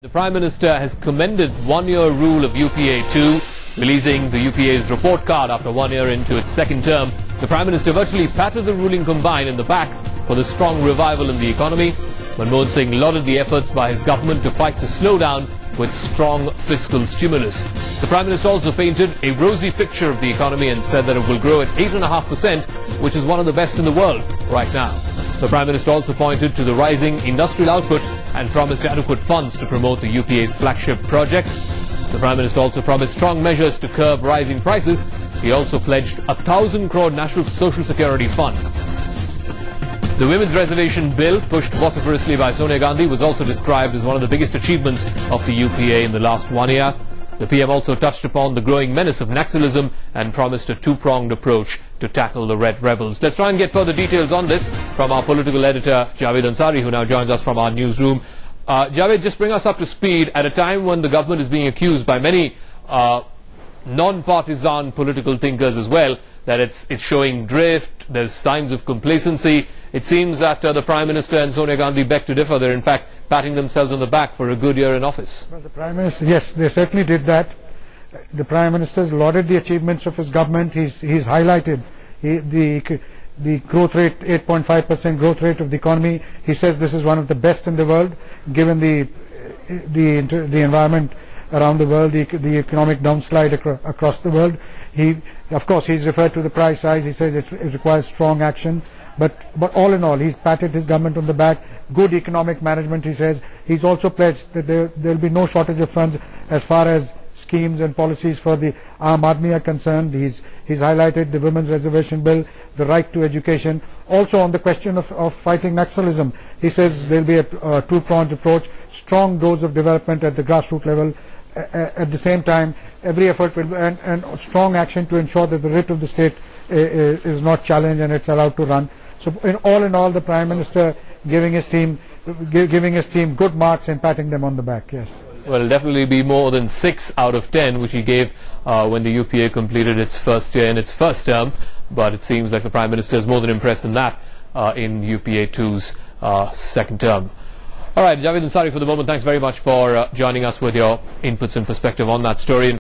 The Prime Minister has commended one-year rule of UPA2, releasing the UPA's report card after 1 year into its second term. The Prime Minister virtually patted the ruling combine in the back for the strong revival in the economy. Manmohan Singh lauded the efforts by his government to fight the slowdown with strong fiscal stimulus. The Prime Minister also painted a rosy picture of the economy and said that it will grow at 8.5%, which is one of the best in the world right now. The Prime Minister also pointed to the rising industrial output and promised adequate funds to promote the UPA's flagship projects. The Prime Minister also promised strong measures to curb rising prices. He also pledged a 1,000 crore National Social Security Fund. The Women's Reservation Bill, pushed vociferously by Sonia Gandhi, was also described as one of the biggest achievements of the UPA in the last 1 year. The PM also touched upon the growing menace of NAXALism and promised a two-pronged approach to tackle the Red Rebels. Let's try and get further details on this from our political editor, Javed Ansari, who now joins us from our newsroom. Javed, just bring us up to speed at a time when the government is being accused by many non-partisan political thinkers as well that it's showing drift, there's signs of complacency. It seems that the Prime Minister and Sonia Gandhi beg to differ. They're in fact patting themselves on the back for a good year in office. Well, the Prime Minister, yes, they certainly did that. The Prime Minister has lauded the achievements of his government. He's highlighted the growth rate, 8.5% growth rate of the economy. He says this is one of the best in the world, given the environment around the world, the economic downslide across the world. Of course, he's referred to the price rise. He says it requires strong action. But all in all, he's patted his government on the back. Good economic management, he says. He's also pledged that there will be no shortage of funds as far as schemes and policies for the AADMI are concerned. He's highlighted the Women's Reservation Bill, the right to education. Also on the question of fighting NAXALism, he says there will be a two-pronged approach, strong dose of development at the grassroots level. At the same time, every effort will and strong action to ensure that the writ of the state is not challenged and it's allowed to run. So in all, the Prime Minister giving his team good marks and patting them on the back. Yes. Well, it'll definitely be more than 6 out of 10, which he gave when the UPA completed its first year in its first term. But it seems like the Prime Minister is more than impressed in that in UPA2's second term. All right, Javed Ansari, for the moment, thanks very much for joining us with your inputs and perspective on that story.